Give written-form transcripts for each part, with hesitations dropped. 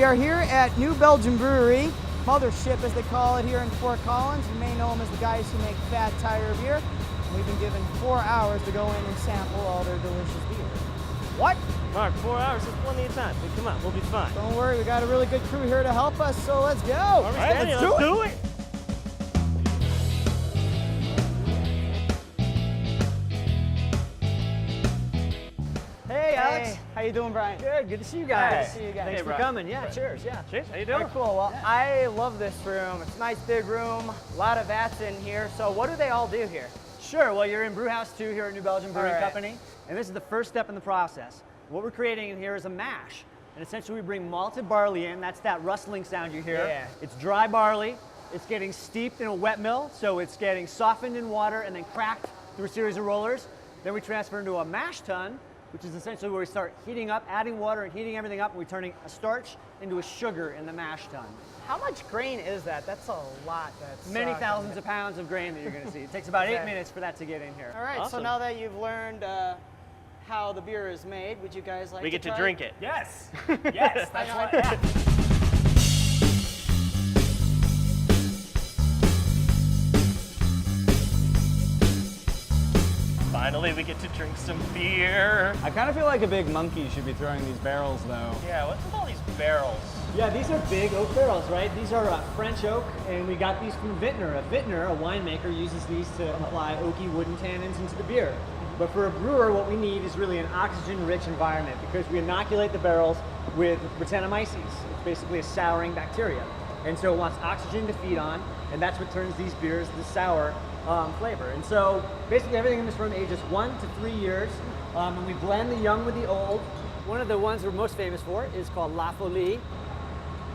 We are here at New Belgium Brewery, Mothership as they call it here in Fort Collins. You may know them as the guys who make Fat Tire beer. We've been given 4 hours to go in and sample all their delicious beer. What? Mark, 4 hours is plenty of time. But come on, we'll be fine. Don't worry, we got a really good crew here to help us, so let's go. All right, let's do it. Hey, Alex. How you doing, Brian? Good to see you guys. Good to see you guys. Thanks for coming. Yeah, cheers. Yeah. Cheers. How you doing? Very cool. Well, I love this room. It's a nice big room, a lot of vats in here. So what do they all do here? Sure, well, you're in Brewhouse 2 here at New Belgium Brewing All right. Company, and this is the first step in the process. What we're creating in here is a mash, and essentially we bring malted barley in. That's that rustling sound you hear. Yeah. It's dry barley. It's getting steeped in a wet mill, so it's getting softened in water and then cracked through a series of rollers. Then we transfer into a mash tun, which is essentially where we start heating up, adding water and heating everything up, and we're turning a starch into a sugar in the mash tun. How much grain is that? That's a lot. That's Many thousands of pounds of grain that you're going to see. It takes about 8 Okay. minutes for that to get in here. All right, so Awesome. now that you've learned how the beer is made, would you guys like We get to try drink it. Yes, yes, that's know what. it. Yeah. Finally, we get to drink some beer. I kind of feel like a big monkey should be throwing these barrels, though. Yeah, what's with all these barrels? Yeah, these are big oak barrels, right? These are French oak, and we got these from Vintner. A vintner, a winemaker, uses these to apply oaky wooden tannins into the beer. But for a brewer, what we need is really an oxygen-rich environment because we inoculate the barrels with Brettanomyces. It's basically a souring bacteria. And so it wants oxygen to feed on, and that's what turns these beers the sour flavor. And so basically everything in this room ages 1 to 3 years, and we blend the young with the old. One of the ones we're most famous for is called La Folie.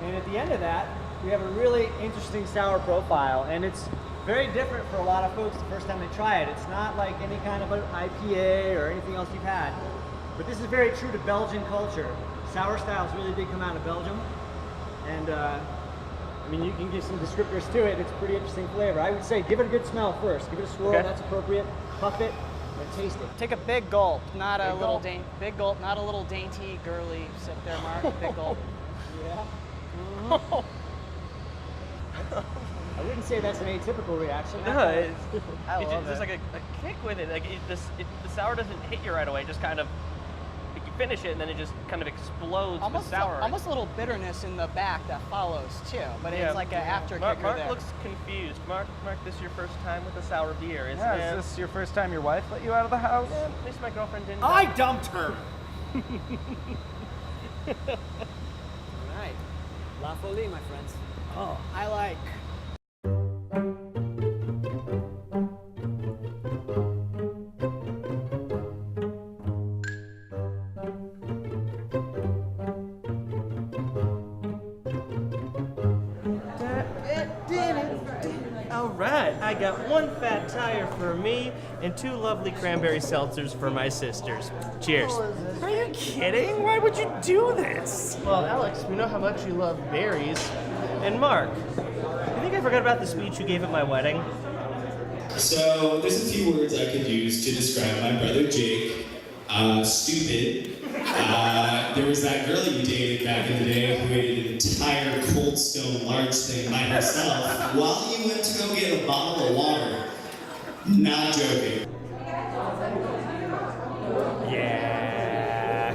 And at the end of that, we have a really interesting sour profile, and it's very different for a lot of folks the first time they try it. It's not like any kind of an IPA or anything else you've had, but this is very true to Belgian culture. Sour styles really did come out of Belgium, and I mean, you can give some descriptors to it. It's a pretty interesting flavor. I would say give it a good smell first. Give it a swirl, Okay. that's appropriate. Puff it, and taste it. Take a big gulp, not a Big little gulp. big gulp, not a little dainty, girly sip there, Mark. Big gulp. Yeah. I wouldn't say that's an atypical reaction. No, I love there's it. like a kick with it. Like the sour doesn't hit you right away. It just kind of, like you finish it and then it just kind of explodes Almost, with sour. almost a little bitterness in the back that follows too, but it's like an after Mark, kicker Mark there. looks confused. Mark, this is your first time with a sour beer, isn't Yeah, it? is this your first time your wife let you out of the house? Yeah, at least my girlfriend didn't. I dumped her! All right. La Folie, my friends. Oh, I like. All right, I got 1 fat tire for me and 2 lovely cranberry seltzers for my sisters. Cheers. Are you kidding? Why would you do this? Well, Alex, we know how much you love berries. And Mark, you think I forgot about the speech you gave at my wedding? So there's a few words I could use to describe my brother Jake. Stupid. There was that girl you dated back in the day who ate an entire Cold Stone large thing by herself while you went to go get a bottle of water. Not joking. Yeah.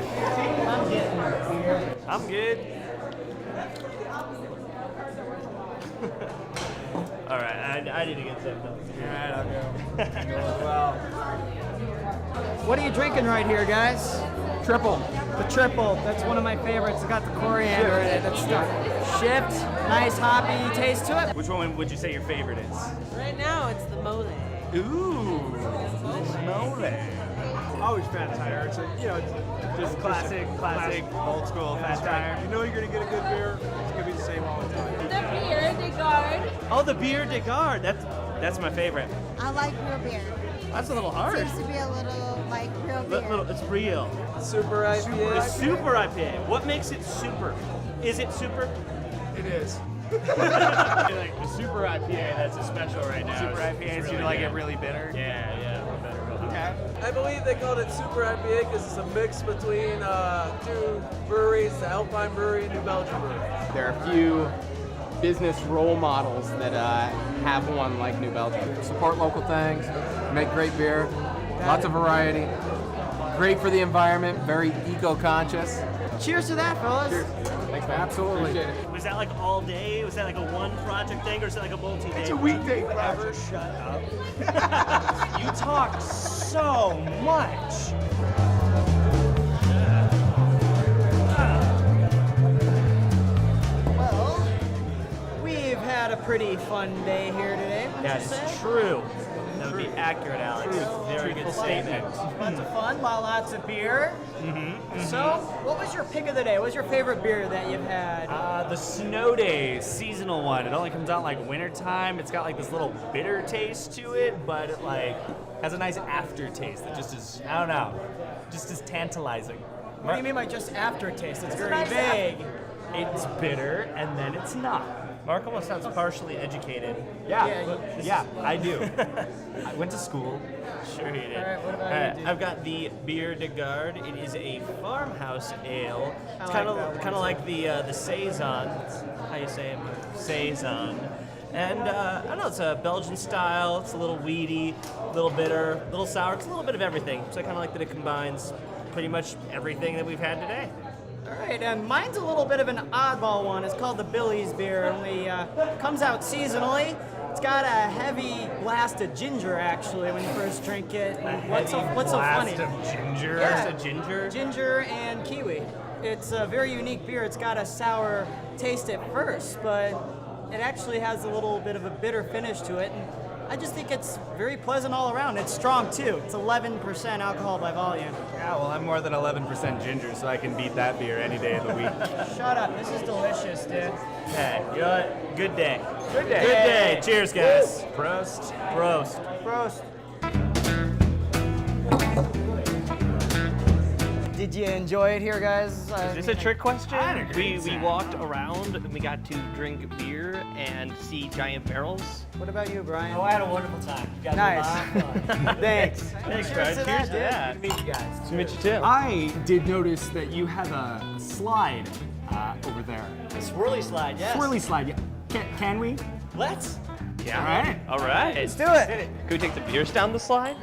I'm good. All right, I need to get something. All right, I'll go. Well, What are you drinking right here, guys? triple. The triple. That's one of my favorites. It's got the coriander in it. That's shipped. Nice hoppy taste to it. Which one would you say your favorite is? Right now, it's the mole. Ooh, mole. Always fat tire. It's it's just classic, old school fat tire. You know you're gonna get a good beer. It's gonna be the same all the time. The beer, the guard. Oh, the beer de garde. That's my favorite. I like real beer. That's a little hard. Seems to be a little like real beer. It's real. Super IPA. It's super IPA. What makes it super? Is it super? It is. Like the super IPA, that's a special right now. Super It's IPAs, really you like good. it really bitter? Yeah, a little better. Okay. I believe they called it Super IPA because it's a mix between two breweries, the Alpine Brewery and New Belgium Brewery. There are a few business role models that have one like New Belgium. Support local things, make great beer, lots of variety, great for the environment, very eco-conscious. Cheers to that, fellas. Cheers. Thanks, man. Absolutely. Appreciate it. Was that like all day? Was that like a one project thing, or is it like a multi-day? It's a weekday Ever project. shut up? You talk so much. Well, we've had a pretty fun day here today. wouldn't you say? That's true. That would be accurate, Alex. Very good statement. Lots of fun, lots of beer. So, what was your pick of the day? What was your favorite beer that you've had? The Snow Days seasonal one. It only comes out like wintertime. It's got like this little bitter taste to it, but it like has a nice aftertaste that just is, I don't know, just is tantalizing. What do you mean by just aftertaste? It's very nice vague. It's bitter and then it's not. Mark almost sounds partially educated. Yeah, I do. I went to school. Sure you did. All right, what about you, dude? I've got the Bier de Garde. It is a farmhouse ale. It's I kind like that of one, kind of like the saison. How you say it? Saison. And I don't know. It's a Belgian style. It's a little weedy, a little bitter, a little sour. It's a little bit of everything. So I kind of like that it combines pretty much everything that we've had today. All right, and mine's a little bit of an oddball one. It's called the Billy's beer, only comes out seasonally. It's got a heavy blast of ginger, actually, when you first drink it. And what's so funny? Blast of ginger. Yeah. There's a ginger. Ginger and kiwi. It's a very unique beer. It's got a sour taste at first, but it actually has a little bit of a bitter finish to it. And I just think it's very pleasant all around. It's strong too. It's 11% alcohol by volume. Yeah, well, I'm more than 11% ginger, so I can beat that beer any day of the week. Shut up. This is delicious, dude. Hey, you know what? Good day. Good day. Good day. Cheers, guys. Prost. Prost. Prost. Did you enjoy it here, guys? Is this a trick question? I had a great We time. walked around and we got to drink beer and see giant barrels. What about you, Brian? Oh, I had a wonderful time. You guys Nice. were a lot of fun. Thanks. Thanks, Cheers Brian. to Cheers that, to dude. that. Good to meet you guys. Nice to meet you too. I did notice that you have a slide over there. Swirly slide, yes. Swirly slide. Yeah. Can we? Let's. Yeah. All right. All right. Let's do it. Can we take the beers down the slide?